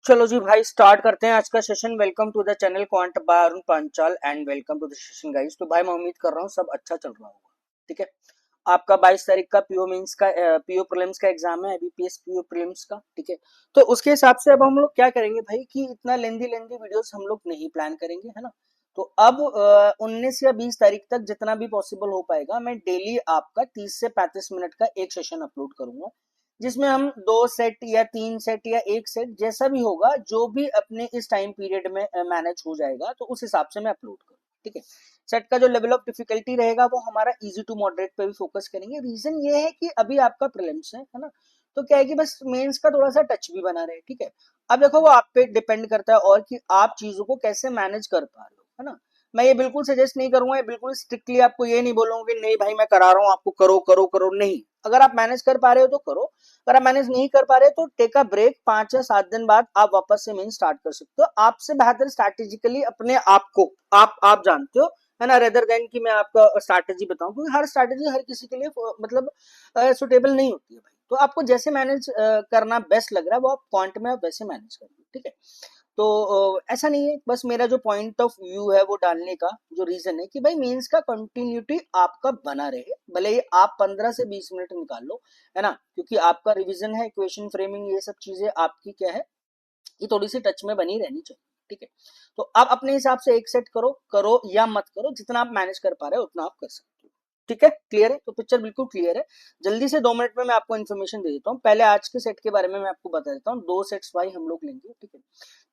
चलो जी भाई स्टार्ट करते हैं आज का session. Welcome to the channel quant by Arun Panchal and welcome to the session guys. तो भाई मैं उम्मीद कर रहा हूँ सब अच्छा चल रहा होगा। ठीक है, आपका 22 तारीख का पीओ मेंस का पीओ प्रीलिम्स का एग्जाम है, बीपीएस पीओ प्रीलिम्स का। ठीक है, तो उसके हिसाब से अब हम लोग क्या करेंगे भाई कि इतना लेंदी लेंदी वीडियोस हम लोग नहीं प्लान करेंगे, है ना। तो अब 19 या 20 तारीख तक जितना भी पॉसिबल हो पाएगा मैं डेली आपका 30 से 35 मिनट का एक सेशन अपलोड करूंगा, जिसमें हम 2 सेट या 3 सेट या 1 सेट जैसा भी होगा, जो भी अपने इस टाइम पीरियड में मैनेज हो जाएगा, तो उस हिसाब से मैं अपलोड करूँ। ठीक है, सेट का जो लेवल ऑफ डिफिकल्टी रहेगा वो हमारा इजी टू मॉडरेट पे भी फोकस करेंगे। रीजन ये है कि अभी आपका प्रीलिम्स है ना, तो क्या है कि बस मेंस का थोड़ा सा टच भी बना रहे। ठीक है, अब देखो वो आप पे डिपेंड करता है और कि आप चीजों को कैसे मैनेज कर पा रहे हो, है ना। मैं ये बिल्कुल सजेस्ट नहीं करूंगा, ये बिल्कुल स्ट्रिक्टली आपको ये नहीं बोलूंगा कि नहीं भाई मैं करा रहा हूँ आपको करो करो करो, नहीं। अगर आप मैनेज कर पा रहे हो तो करो, अगर आप मैनेज नहीं कर पा रहे तो टेक अ ब्रेक, 5 या 7 दिन बाद आप वापस से मेन स्टार्ट कर सकते हो। आपसे बेहतर स्ट्रैटेजिकली अपने आप को आप जानते हो, है ना, रेदर देन कि मैं आपका स्ट्रैटेजी बताऊं, क्योंकि हर स्ट्रैटेजी हर किसी के लिए मतलब सुटेबल नहीं होती है भाई। तो आपको जैसे मैनेज करना बेस्ट लग रहा है वो आप पॉइंट में आप वैसे मैनेज करिए। ठीक है, तो ऐसा नहीं है, बस मेरा जो पॉइंट ऑफ व्यू है वो डालने का जो रीजन है कि भाई मीन्स का कंटिन्यूटी आपका बना रहे, भले ही आप 15 से 20 मिनट निकाल लो, है ना, क्योंकि आपका रिवीजन है, इक्वेशन फ्रेमिंग, ये सब चीजें आपकी क्या है, ये थोड़ी सी टच में बनी रहनी चाहिए। ठीक है, तो आप अपने हिसाब से एक सेट करो करो या मत करो, जितना आप मैनेज कर पा रहे हो उतना आप कर सकते हो। ठीक है, क्लियर है, तो पिक्चर बिल्कुल क्लियर है। जल्दी से 2 मिनट में मैं आपको इन्फॉर्मेशन दे देता हूँ। पहले आज के सेट के बारे में मैं आपको बता देता हूँ। 2 सेट्स भाई हम लोग लेंगे। ठीक है,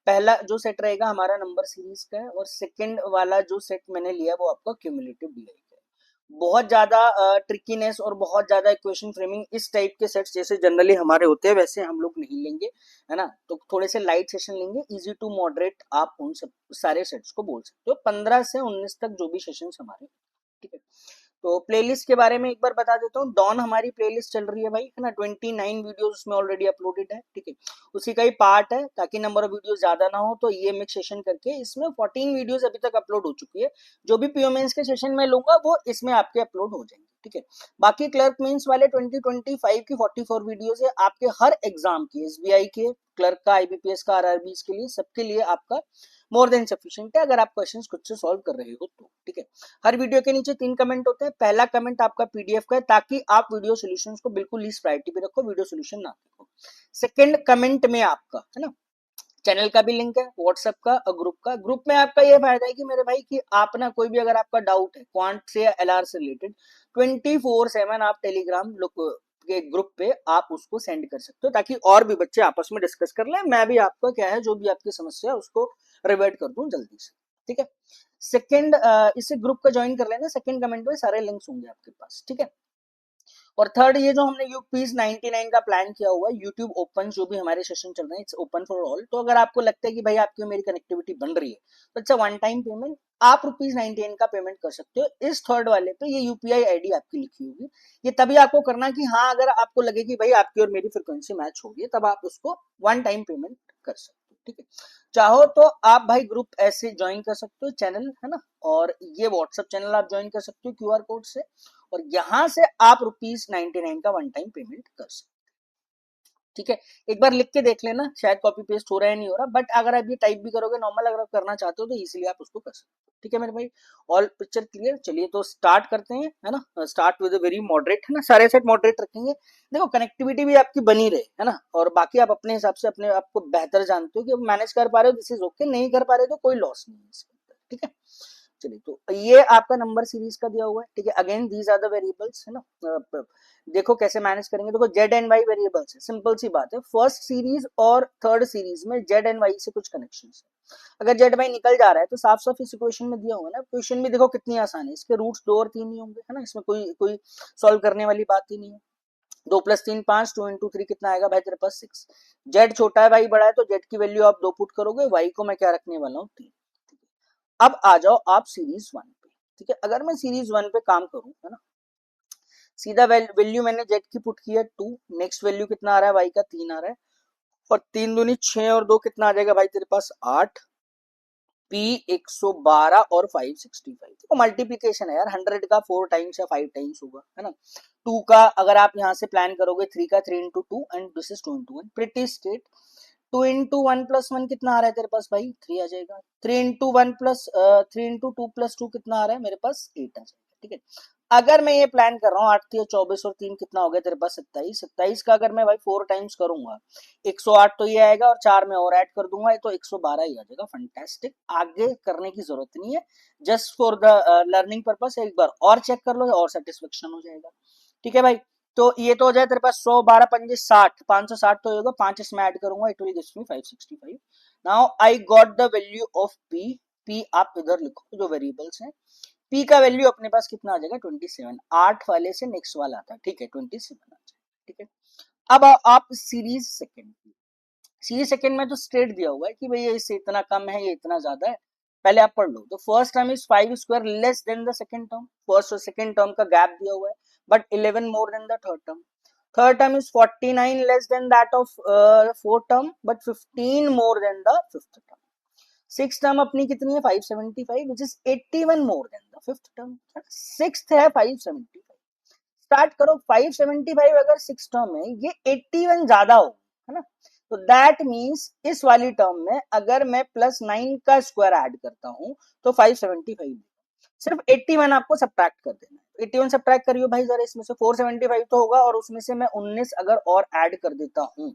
पहला जो सेट रहेगा हमारा नंबर सीरीज का है, और सेकंड वाला जो सेट मैंने लिया वो आपका क्यूमुलेटिव डीआई का है। बहुत ज्यादा ट्रिकीनेस और बहुत ज्यादा इक्वेशन फ्रेमिंग इस टाइप के सेट्स जैसे जनरली हमारे होते हैं वैसे हम लोग नहीं लेंगे, है ना। तो थोड़े से लाइट सेशन लेंगे, इजी टू मॉडरेट आप उन सब सारे सेट्स को बोल सकते हो, 15 से 19 तक जो भी सेशन हमारे। ठीक है, तो प्लेलिस्ट के बारे में एक बार बता देता हूँ। डॉन हमारी प्लेलिस्ट चल रही है भाई, है ना, 29 वीडियोस उसमें ऑलरेडी अपलोडेड है। ठीक है, उसी का ही पार्ट है, ताकि नंबर ऑफ वीडियोस ज्यादा ना हो तो ये मिक्स सेशन करके इसमें 14 वीडियोस अभी तक अपलोड हो चुकी है। जो भी पीओ मेंस के सेशन में लूंगा वो इसमें आपके अपलोड हो जाएंगे। ठीक है, बाकी क्लर्क मेंस वाले 2025 की 44 वीडियोस है आपके हर एग्जाम की, एसबीआई के, क्लर्क का, आईबीपीएस का, आरआरबीस के लिए, सबके लिए आपका मोर देन सफिशिएंट है, अगर आप क्वेश्चंस खुद से सॉल्व कर रहे हो तो। ठीक है, हर वीडियो के नीचे 3 कमेंट होते हैं। पहला कमेंट आपका पीडीएफ का है, ताकि आप वीडियो सॉल्यूशंस को बिल्कुल लीस्ट प्रायोरिटी पे रखो, वीडियो सॉल्यूशन ना देखो। सेकंड कमेंट में आपका, है ना, चैनल का भी लिंक है, व्हाट्सएप का और ग्रुप का। ग्रुप में आपका ये फायदा है कि मेरे भाई कि आप ना कोई भी अगर आपका डाउट है क्वांट से या एलआर से रिलेटेड, 24/7 आप टेलीग्राम के ग्रुप पे आप उसको सेंड कर सकते हो, ताकि और भी बच्चे आपस में डिस्कस कर लें, मैं भी आपका क्या है जो भी आपकी समस्या है उसको रिवर्ट कर दूं जल्दी से। ठीक है, सेकंड इसे ग्रुप का ज्वाइन कर लेना, सेकंड कमेंट में सारे लिंक्स होंगे आपके पास। ठीक है, और थर्ड ये जो हमने यूपीज 99 का प्लान किया हुआ है, यूट्यूब ओपन जो भी हमारे सेशन चल रहे हैं, इट्स ओपन फॉर ऑल। तो अगर आपको लगता है कि भाई आपकी मेरी कनेक्टिविटी बन रही है तो अच्छा वन टाइम पेमेंट आप ₹99 का पेमेंट कर सकते हो। इस थर्ड वाले पे ये यूपीआई आईडी आपकी लिखी होगी, ये तभी आपको करना कि हाँ अगर आपको लगे कि भाई आपकी और मेरी फ्रिक्वेंसी मैच होगी, तब आप उसको वन टाइम पेमेंट कर सकते हो। ठीक है, चाहो तो आप भाई ग्रुप ऐसे ज्वाइन कर सकते हो, चैनल है ना, और ये व्हाट्सएप चैनल आप ज्वाइन कर सकते हो क्यूआर कोड से, और यहां से आप ₹99 का वन टाइम पेमेंट कर सकते। ठीक है, एक बार लिख के देख लेना, शायद कॉपी पेस्ट हो रहा है नहीं हो रहा, बट अगर आप ये टाइप भी करोगे नॉर्मल, अगर आप करना चाहते हो तो इजीली आप उसको कर सकते हो। ठीक है मेरे भाई, ऑल पिक्चर क्लियर। चलिए तो स्टार्ट करते हैं, है ना। स्टार्ट विद वेरी मॉडरेट, है ना, सारे सेट मॉडरेट रखेंगे। देखो कनेक्टिविटी भी आपकी बनी रहे, है ना, और बाकी आप अपने हिसाब से अपने आप को बेहतर जानते हो कि मैनेज कर पा रहे हो, दिस इज ओके, नहीं कर पा रहे तो कोई लॉस नहीं है इसके अंदर। ठीक है, चलिए तो ये आपका नंबर सीरीज का दिया हुआ है। ठीक है, again these are the variables, है ना। देखो कैसे मैनेज करेंगे, देखो जेड एंड वाई वेरिएबल्स है, सिंपल सी बात है। फर्स्ट सीरीज और थर्ड सीरीज में जेड एंड वाई से कुछ कनेक्शन है। अगर जेड वाई निकल जा रहा है तो साफ साफ इस इक्वेशन में दिया हुआ है ना, इक्वेशन भी देखो कितनी आसान है, इसके रूट्स 2 और 3 ही होंगे, है ना, इसमें कोई कोई सॉल्व करने वाली बात ही नहीं है। 2 + 3 5, 2 × 3 कितना आएगा भाई तेरे पास 6। जेड छोटा है वाई बड़ा है, तो जेड की वैल्यू आप 2 पुट करोगे, वाई को मैं क्या रखने वाला हूँ 3। अब आ जाओ आप सीरीज 1 पे। ठीक है, अगर मैं सीरीज 1 पे काम करूं, है ना, सीधा वैल्यू मैंने जेड की पुट की है 2, नेक्स्ट वैल्यू कितना आ रहा है वाई का 3 आ रहा है, और 3 दूनी 6 और 2 कितना आ जाएगा भाई तेरे पास 8, पी 112 और 565। देखो मल्टीप्लीकेशन है यार, 100 का 4 टाइम्स या 5 टाइम्स होगा, है ना। 2 का अगर आप यहाँ से प्लान करोगे 3 का 3 × 2 and this is 2 × 1, pretty straight. 2 into 1 + 1 कितना आ रहा है तेरे पास भाई? 3 आ जाएगा। 3 into 2 कितना आ रहा है मेरे पास? 8 आ जाएगा। ठीक है, अगर मैं ये प्लान कर रहा हूँ 8 × 3 = 24 और 3 कितना हो गया तेरे पास? 27। 27 का अगर मैं भाई 4 टाइम्स करूंगा 108 तो ये आएगा, और 4 में और ऐड कर दूंगा तो 112 ही आ जाएगा। फंटेस्टिक, आगे करने की जरूरत नहीं है, just for the learning purpose एक बार और चेक कर लो और सेटिस्फेक्शन हो जाएगा। ठीक है भाई, तो ये तो हो जाए तेरे पास 100, 12 पंजे 60, 560 तो होगा, 5 इसमें ऐड करूंगा, it will gives me 565। Now I got the value of P. P आप इधर लिखो जो वेरिएबल्स हैं। पी का वैल्यू अपने पास कितना आ जाएगा? 27। 8 वाले से नेक्स्ट वाला आता है, ठीक है, 27 आ जाएगा। ठीक है, अब आप सीरीज सेकंड में तो स्ट्रेट दिया हुआ है कि भाई ये इससे इतना कम है, ये इतना ज्यादा है। पहले आप पढ़ लो। तो first term is 5² less than the second term. First और सेकंड टर्म का गैप दिया हुआ है, but 11 more than the third term. Third term is 49 less than that of fourth term, but 15 more than the fifth term. Six term अपनी कितनी है? 575, which is 81 more than the fifth term. Sixth है 575। Start करो। 575 अगर six term है, ये 81 ज्यादा हो, है ना? तो दैट मीन्स इस वाली टर्म में अगर मैं +9 का स्क्वायर ऐड करता हूं तो 575। सिर्फ 81 आपको सब्ट्रैक्ट कर देना है। 81 सब्ट्रैक्ट करियो भाई जरा, इसमें से 475 तो होगा, और उसमें से मैं 19 अगर और ऐड कर देता हूं,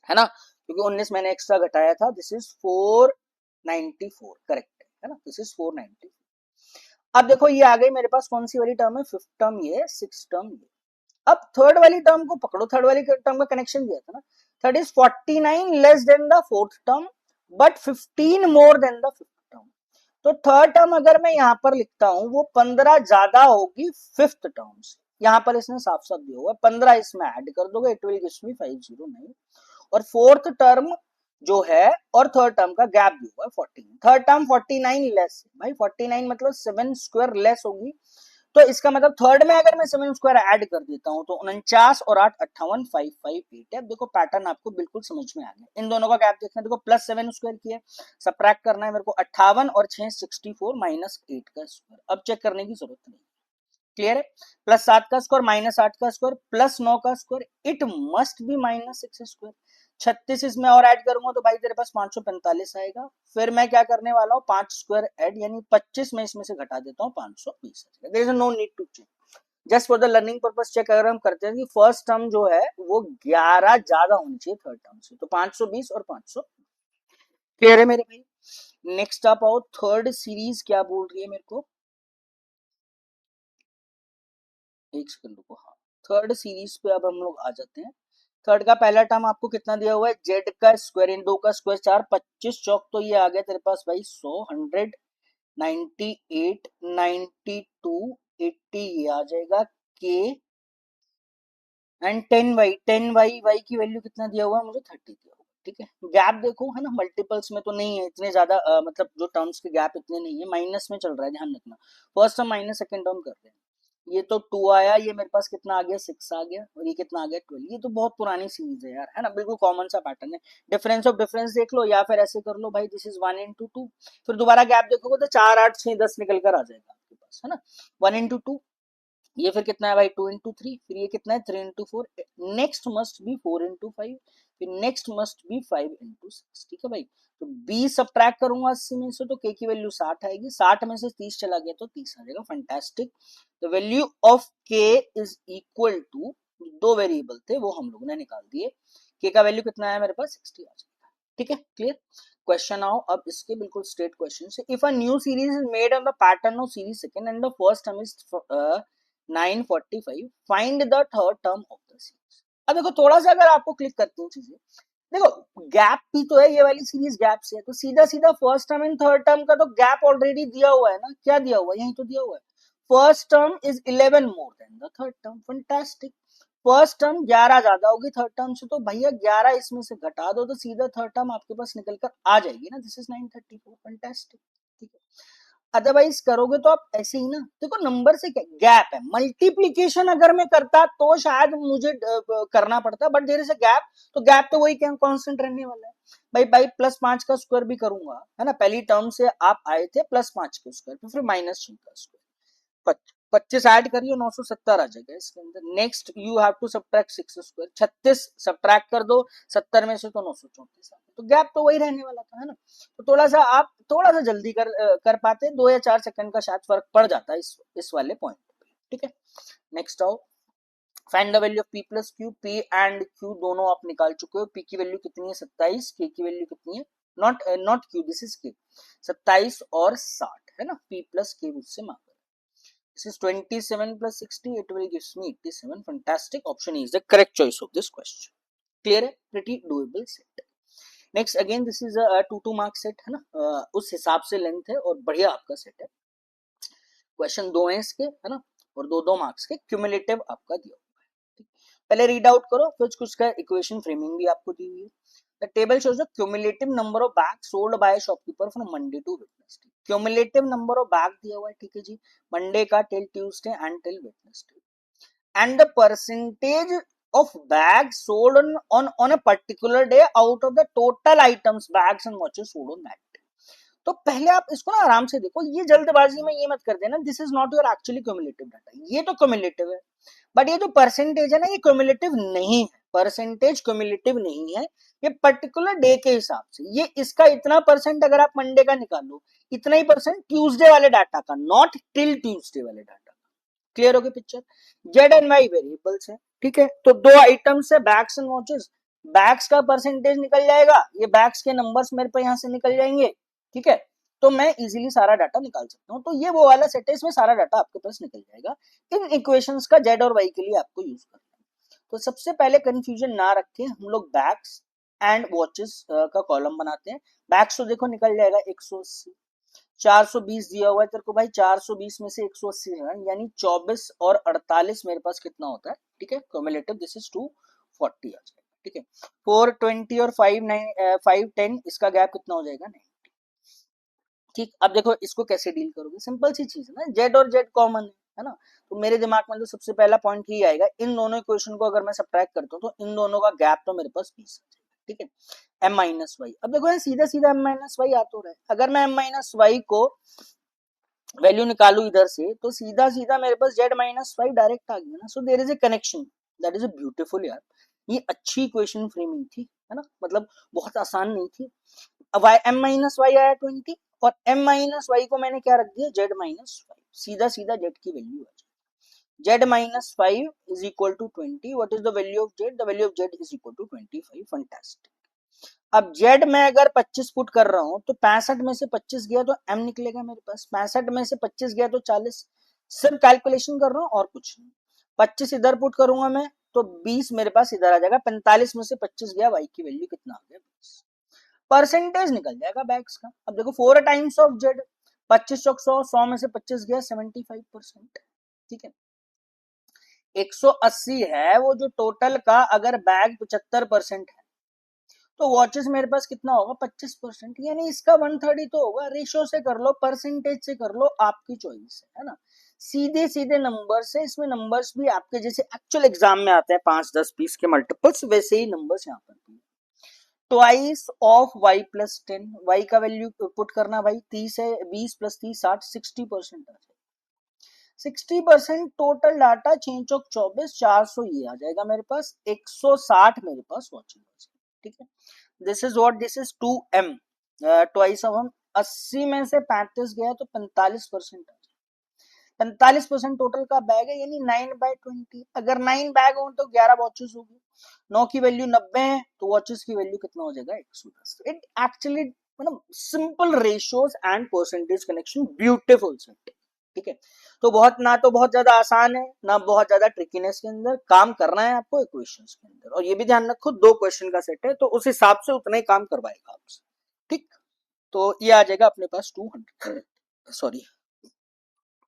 है ना, क्योंकि 19 मैंने एक्स्ट्रा घटाया था। दिस इज 494, करेक्ट है ना? This is 494। अब देखो ये आ गई मेरे पास कौन सी वाली टर्म है? फिफ्थ टर्म ये, सिक्स टर्म ये। अब थर्ड वाली टर्म को पकड़ो। थर्ड वाली टर्म का कनेक्शन दिया था ना। Third is 49 less than the fourth term, but 15 more than the fifth term. तो थर्ड टर्म अगर मैं यहां पर लिखता हूं वो 15 ज्यादा होगी फिफ्थ टर्म से। यहां पर इसने साफ साफ दिया हुआ है, 15 इसमें ऐड कर दोगे, इट विल गिव्स मी 509। और फोर्थ टर्म जो है और थर्ड टर्म का गैप भी हुआ है 14। थर्ड टर्म 49 लेस भाई, 49 मतलब 7² लेस होगी। तो इसका मतलब थर्ड में अगर मैं 7² ऐड कर देता हूं तो 49 और 8 58, 558 है। देखो पैटर्न आपको बिल्कुल समझ में आ गया। इन दोनों का गैप देखना, देखो +7² किया, सब्ट्रैक्ट करना है मेरे को 58 और 6 64 -8 का स्क्वायर। अब चेक करने की जरूरत नहीं, क्लियर है? +7 का स्क्वायर -8 का स्क्वायर +9 का स्क्वायर, इट मस्ट बी -6²। 36 इसमें और ऐड करूंगा तो भाई तेरे पास 545 आएगा। फिर मैं क्या करने वाला हूँ? 5 स्क्वायर ऐड, यानी 25 में इसमें से घटा देता हूँ, 520। There is no need to check, just for the learning purpose check अगर हम करते हैं कि फर्स्ट टर्म जो है वो 11 ज्यादा होनी चाहिए थर्ड टर्म से, तो 520 और 500। क्लियर है मेरे भाई? नेक्स्ट आप आओ, थर्ड सीरीज क्या बोल रही है मेरे को, एक सेकंड रुको। हाँ, थर्ड सीरीज पे अब हम लोग आ जाते हैं। थर्ड का पहला टर्म आपको कितना दिया हुआ है? जेड का स्क्वायर इन 2 का स्क्वायर 4, 25 चौक तो ये आ गया तेरे पास भाई 100, 100, 98, 92, 80 ये आ जाएगा के। एंड 10y, 10y की वैल्यू कितना दिया हुआ है मुझे? 30 दिया हुआ है। ठीक है, गैप देखो, है ना, मल्टीपल्स में तो नहीं है इतने ज्यादा, मतलब जो टर्म्स के गैप इतने नहीं है, माइनस में चल रहा है, ध्यान रखना। First term minus, second term कर रहे हैं। ये तो 2 आया, ये मेरे पास कितना आ गया? 6 आ गया, और ये कितना आ गया? 12। ये तो बहुत पुरानी सीरीज है यार, है ना, बिल्कुल कॉमन सा पैटर्न है। डिफरेंस ऑफ डिफरेंस देख लो, या फिर ऐसे कर लो भाई, दिस इज 1 into 2। फिर दोबारा गैप देखोगे तो 4 8 6 10 निकल कर आ जाएगा आपके पास, है ना। 1 into 2, ये फिर कितना है भाई? 2 into 3, फिर ये कितना है? 3 into 4। Next must be 4 into 5, फिर नेक्स्ट मस्ट बी 5 into 6। ठीक है भाई, तो बी सब्ट्रैक्ट करूंगा 80 में से तो के की वैल्यू 60 आएगी, 60 में से 30 चला गया तो 30 आ जाएगा। फंटास्टिक। द वैल्यू ऑफ के इज इक्वल टू, दो वेरिएबल थे वो हम लोगों ने निकाल दिए, के का वैल्यू कितना है मेरे पास? 60 आ जाएगा। ठीक है, क्लियर? क्वेश्चन आओ अब इसके बिल्कुल स्ट्रेट क्वेश्चन से। If a new series is made on the pattern of series second and the first term is 945, find the third term of the series. अब देखो थोड़ा सा अगर आपको क्लिक करती हूँ चीजें, देखो गैप भी तो है, ये वाली सीरीज गैप से है, तो सीधा सीधा first term and third term का तो गैप ऑलरेडी दिया हुआ है ना। क्या दिया हुआ है? यही तो दिया हुआ है, first term is 11 more than the third term. Fantastic. First term 11 ज्यादा होगी थर्ड टर्म से, तो भैया 11 इसमें से घटा दो तो सीधा थर्ड टर्म आपके पास निकल कर आ जाएगी ना। This is 934। फंटास्टिक। ठीक है, अदरवाइज करोगे तो आप ऐसे ही ना, देखो नंबर से क्या गैप है, मल्टीप्लीकेशन अगर मैं करता तो शायद मुझे करना पड़ता, but there is a gap, तो गैप तो वही क्या कांस्टेंट रहने वाला है भाई। भाई +5 का स्क्वायर भी करूंगा, है ना, पहली टर्म से आप आए थे +5 के स्क्वायर, फिर -6 का स्क्वायर, 25 ऐड करिए 970 आ जाएगा इसके अंदर। Next you have to subtract 6 square, 36 subtract कर दो 70 में से तो 934 आ गया, तो गैप तो वही रहने वाला था, है ना। तो थोड़ा सा आप थोड़ा सा जल्दी कर पाते, 2 या 4 सेकंड का शायद फर्क पड़ जाता है इस वाले पॉइंट पे, ठीक है। नेक्स्ट आओ, find the value of P plus Q. P and Q दोनों आप निकाल चुके हो। पी की वैल्यू कितनी है 27, के की वैल्यू कितनी है, नॉट क्यू, दिस इज के, 27 और 60 है ना। पी प्लस के मुझसे मांगा, this is 27 plus 60, it will gives me 87. Fantastic, option E is the correct choice of this question. Clear है, pretty doable set. Next again this is a 2 mark set है ना, उस हिसाब से लेंथ है और बढ़िया आपका सेट है। क्वेश्चन 2 है इसके, है ना, और 2 मार्क्स के, क्यूमुलेटिव आपका दिया हुआ है। पहले रीड आउट करो, फिर कुछ का इक्वेशन फ्रेमिंग भी आपको दी हुई है। The table shows the cumulative number of bags sold by a shopkeeper from Monday to Wednesday. Cumulative number of bag दिया हुआ है, ठीक है जी, मंडे का till Tuesday and till Wednesday, and the percentage of bags sold on a particular day out of the total items bags and watches sold on that day. तो पहले आप इसको ना आराम से देखो, ये जल्दबाजी में ये मत कर देना, this is not your actually cumulative data, ये तो क्यूमुलेटिव है, बट ये जो परसेंटेज है ना ये क्यूमुलेटिव नहीं है, परसेंटेज क्यूमुलेटिव नहीं है, ये पर्टिकुलर डे के हिसाब से, ये इसका इतना परसेंट अगर आप मंडे का निकालो, इतना ही परसेंट ट्यूसडे वाले डाटा का, नॉट टिल ट्यूसडे वाले डाटा का। क्लियर हो गई picture. Z and Y variables है, ठीक है, तो 2 आइटम्स है बैग्स एंड वॉचेस, बैग्स का परसेंटेज निकल जाएगा, ये बैग्स के नंबर्स मेरे पे यहां से निकल जाएंगे, ठीक है, तो मैं इजीली सारा डाटा निकाल सकता हूं। तो ये वो वाला सेट है, इसमें सारा डाटा आपके पास निकल जाएगा। इन इक्वेशंस का जेड और वाई के लिए आपको यूज करना है। तो सबसे पहले कंफ्यूजन ना रखें, हम लोग बैग्स एंड वॉचेस का कॉलम बनाते हैं। बैग्स तो देखो निकल जाएगा 180, 420 दिया हुआ है तेरे को भाई, 420 में से 180 यानी 24 और 48 मेरे पास कितना होता है, ठीक है, क्यूमुलेटिव दिस इज 240 आ जाएगा, ठीक है। 420 और 510 इसका गैप कितना हो जाएगा, 90, ठीक। अब देखो इसको कैसे डील करोगे, सिंपल सी चीज है ना, जेड और जेड कॉमन है ना, तो मेरे दिमाग में तो सबसे पहला पॉइंट ही आएगा, इन दोनों इक्वेशन को अगर मैं सब्ट्रैक्ट करता हूँ तो इन दोनों का गैप तो मेरे पास 20 है, ठीक है, m माइनस वाई। अब देखो सीधा सीधा m माइनस वाई आ तो रहा है, अगर मैं m माइनस वाई को वैल्यू निकालू इधर से तो सीधा सीधा मेरे पास z माइनस वाई डायरेक्ट आ गया ना, so there is a connection, that is a beautiful यार, ये अच्छी इक्वेशन फ्रेमिंग थी, है ना, मतलब बहुत आसान नहीं थी। अब m माइनस वाई आया 20 और m माइनस वाई को मैंने क्या रख दिया, z माइनस 5, सीधा सीधा z की वैल्यू आ जाए, z minus 5 is equal to 20, what is the value of z, the value of z is equal to 25, fantastic. अब z में अगर 25 पुट कर रहा हूं तो 65 में से 25 गया तो m निकलेगा मेरे पास, 65 में से 25 गया तो 40, सिर्फ कैलकुलेशन कर रहा हूं और कुछ नहीं। 25 इधर पुट करूंगा मैं तो 20 मेरे पास इधर आ जाएगा, 45 में से 25 गया, y की वैल्यू कितना आ गया, 20, परसेंटेज निकल जाएगा बैग्स का। अब देखो 4 टाइम्स ऑफ z, 25 चौक 100, 100 में से 25 गया 75%, ठीक है, 180 है वो जो टोटल का, अगर बैग 75% है तो वॉचेस मेरे पास कितना होगा 25%, यानी इसका 130 तो होगा। रेशियो से कर लो, परसेंटेज से कर लो, आपकी चॉइस है ना, सीधे सीधे नंबर से, इसमें नंबर्स भी आपके जैसे एक्चुअल एग्जाम में आते हैं 5 10 20 के मल्टीपल्स, वैसे ही नंबर्स यहाँ पर भी। Twice of y plus 10, y का वैल्यू पुट करना भाई, 30 है, 20 प्लस 30 60, 60% आ जाएगा, 60% टोटल डाटा 6 चौक 24, 400 ये आ जाएगा मेरे पास, 160 मेरे पास वॉचिंग, ठीक है। This is what, this is 2m, twice of हम 80 में से 35 गया तो 45% आ जाएगा, 45% टोटल का बैग है, यानी 9/20, अगर 9 बैग हो तो 11 वॉचेस होगी, 9 की वैल्यू 90 है तो वॉचेस की वैल्यू कितना हो जाएगा 110। इट एक्चुअली मतलब simple ratios and percentage connection, beautiful set, ठीक है। तो बहुत ज्यादा आसान है ना, बहुत ज्यादा ट्रिकीनेस के अंदर काम करना है आपको इक्वेशंस के अंदर, और ये भी ध्यान रखो 2 क्वेश्चन का सेट है तो उस हिसाब से उतना ही काम करवाएगा आपसे, ठीक। तो ये आ जाएगा अपने पास 200, सॉरी,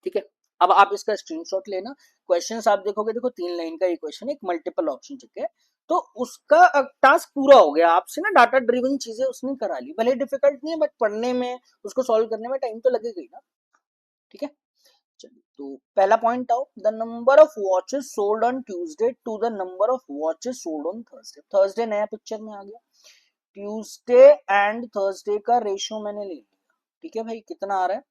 ठीक है। अब आप इसका स्क्रीनशॉट लेना, क्वेश्चंस आप देखोगे, देखो 3 लाइन का इक्वेशन, एक मल्टीपल ऑप्शन चेक है, तो उसका टास्क पूरा हो गया आपसे ना, डाटा ड्रिवन चीजें उसने करा ली, भले डिफिकल्ट नहीं है बट पढ़ने में उसको सॉल्व करने में टाइम तो लगेगा ही ना, ठीक है। चलिए तो पहला पॉइंट आओ, the number of watches sold on Tuesday to the number of watches sold on Thursday, Thursday नया पिक्चर में आ गया, ट्यूसडे एंड थर्सडे का रेशियो मैंने ले लिया, ठीक है भाई, कितना आ रहा है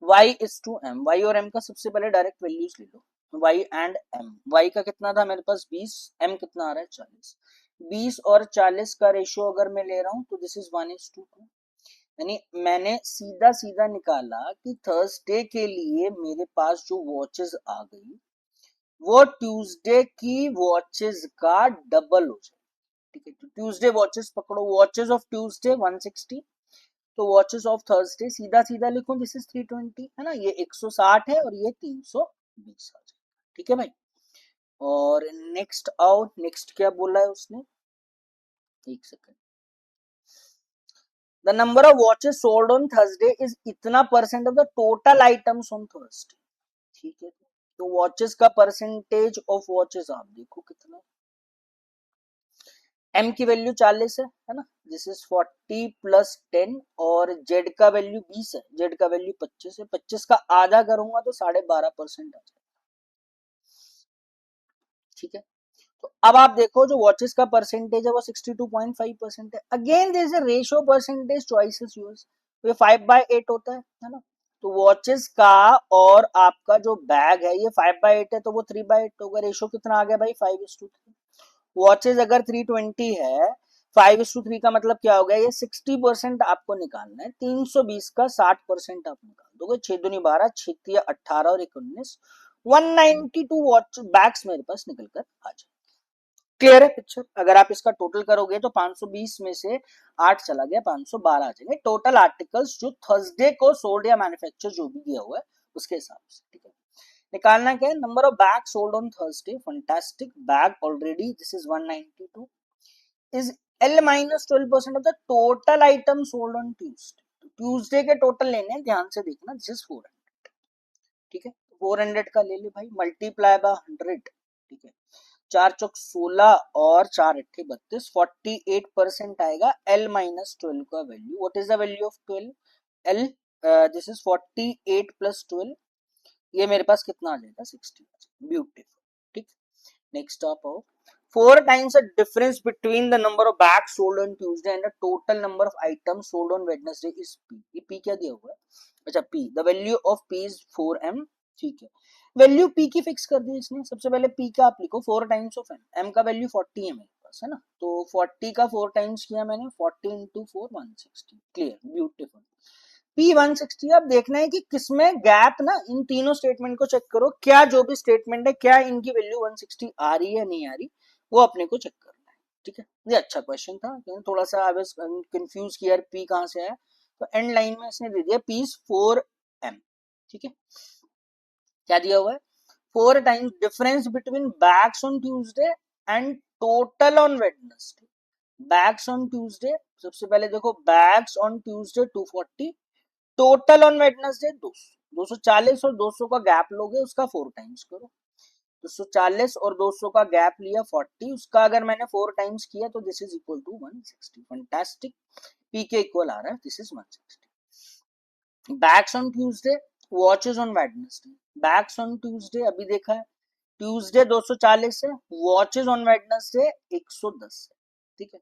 y is to m, y और m का सबसे पहले डायरेक्ट वैल्यूज ले लो, y एंड m। y का कितना था मेरे पास 20, m कितना आ रहा है 40। 20 और 40 का रेशियो अगर मैं ले रहा हूं तो दिस इज 1:2। यानी मैंने सीधा सीधा निकाला कि थर्सडे के लिए मेरे पास जो वॉचेस आ गई वो ट्यूसडे की वॉचेस का डबल हो जाए। ठीक है, तो ट्यूसडे वॉचेस पकड़ो, वॉचेस ऑफ ट्यूसडे 160, तो वॉचेस ऑफ थर्सडे सीधा सीधा लिखो दिस इज 320, है ना, ये 160 है और ये 320 आ जाएगा। ठीक है भाई, और नेक्स्ट आओ, नेक्स्ट क्या बोला है उसने, एक second. The number of watches sold on Thursday is इतना percent of the total items on Thursday. ठीक है, तो वॉचेस का परसेंटेज ऑफ वॉचेस आप देखो कितना, एम की वैल्यू 40 है ना, दिस इज 40 प्लस 10, और जेड का वैल्यू 20 है, जेड का वैल्यू 25 है, 25 का आधा करूंगा तो 12.5% आ जाएगा। ठीक है, तो अब आप देखो जो वॉचेस का परसेंटेज है वो 62.5% है। Again there is a ratio percentage choices use, तो ये 5/8 होता है ना, तो वॉचेस का और आपका जो बैग है ये 5/8 है, तो वो 3/8 होगा। रेशियो कितना आ गया भाई 5:3। वॉचेज अगर 320 है, 5:3 का मतलब क्या हो गया, ये 60% आपको निकालना है, 320 का 60% आप निकाल दोगे, 6 दूनी 12, 6 18 और 19, 192 वॉच बैग्स मेरे पास निकल कर आ जाए। क्लियर है पिक्चर? अगर आप इसका टोटल करोगे तो 520 में से 8 चला गया, 512 आ जाएंगे टोटल आर्टिकल्स जो थर्सडे को सोल्ड या मैन्युफैक्चर जो भी दिया हुआ है उसके हिसाब से। ठीक है, निकालना क्या है, number of bag sold on Thursday, fantastic, bag already this is 192 is L minus 12% of the total item sold on Tuesday. Tuesday के टोटल लेने हैं, ध्यान से देखना, दिस इज 400। ठीक है, 400 का ले ले भाई, मल्टीप्लाई बाय 100। ठीक है, 4 चौक 16 और 4 अट्ठे 32, 48% आएगा L minus 12 का value. What is the value of 12? L this is 48 plus 12, ये मेरे पास कितना आ जाएगा 60। ब्यूटीफुल। ठीक, नेक्स्ट आप आओ, 4 times the difference between the number of bags sold on Tuesday and the total number of items sold on Wednesday is P। ये P क्या दिया हुआ है, अच्छा P, the value of P is 4M। ठीक है, वैल्यू P की fix कर दी इसने, सबसे पहले P का आप लिखो 4 times of M, M का वैल्यू 40 है मेरे पास, है ना, तो 40 का 4 times किया मैंने, 40 into 4 160। Clear, beautiful. P160, अब देखना है कि किसमें गैप ना, इन तीनों स्टेटमेंट को चेक करो, क्या जो भी स्टेटमेंट है क्या इनकी वैल्यू 160 आ रही है नहीं आ रही, वो अपने को चेक करना है। ठीक है, ये अच्छा क्वेश्चन था, थोड़ा सा आई वाज कंफ्यूज कि यार P कहां से आया, तो एंड लाइन में इसने दे दिया P 4M। ठीक है, क्या दिया हुआ है, 4 times difference between bags on Tuesday and total on Wednesday. Bags on Tuesday, सबसे पहले देखो bags on Tuesday 240, total on Wednesday 200, 240 और 200 का गैप लोगे उसका 4 टाइम्स करो, 240 और 200 का गैप लिया 40, उसका अगर मैंने 4 टाइम्स किया तो this is equal to 160। Fantastic, P K equal आ रहा है, this is 160। Bags on Tuesday, watches on Wednesday, bags on Tuesday अभी देखा है, ट्यूसडे 240 है, वॉचेस ऑन वेडनेसडे 110 है। ठीक है,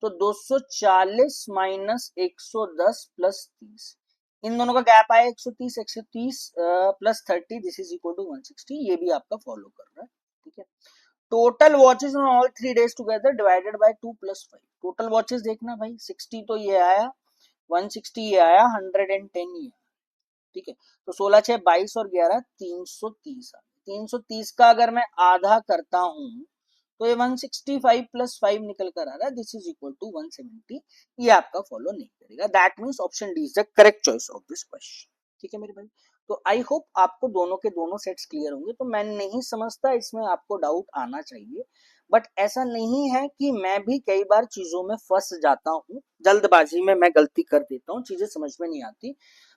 तो 240 माइनस 110 प्लस 30, इन दोनों का गैप आया 130, 130 plus 30, this is equal to 160, ये भी आपका फॉलो कर रहा है। ठीक है, total watches on all 3 days together divided by 2 plus 5, total watches देखना भाई, 60 तो ये आया, 160 ये आया, 110 ये। ठीक है, तो 16 6 22 और 11 330 आ, 330 का अगर मैं आधा करता हूं तो ये 165 प्लस 5 निकल कर आ रहा है, दिस इज इक्वल टू 170। ये आपका फॉलो नहीं करेगा, that means option D is the correct choice of this question. ठीक है मेरे भाई, तो आई होप आपको दोनों के दोनों सेट्स क्लियर होंगे, तो मैं नहीं समझता इसमें आपको डाउट आना चाहिए, बट ऐसा नहीं है कि मैं भी कई बार चीजों में फंस जाता हूँ, जल्दबाजी में मैं गलती कर देता हूँ, चीजें समझ में नहीं आती।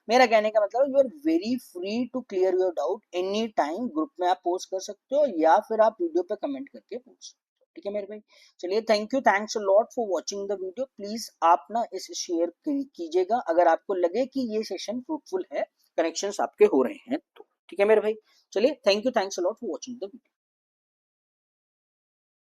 मेरा कहने का मतलब you are very free to clear your doubt any time, group में आप पोस्ट कर सकते हो या फिर आप वीडियो पे कमेंट करके पूछ सकते हो। ठीक है मेरे भाई, चलिए thank you, thanks a lot for watching the video. Please आप ना इस शेयर कीजिएगा अगर आपको लगे कि ये सेशन फ्रूटफुल है, कनेक्शंस आपके हो रहे हैं तो। ठीक है मेरे भाई, चलिए thank you, thanks a lot for watching the video.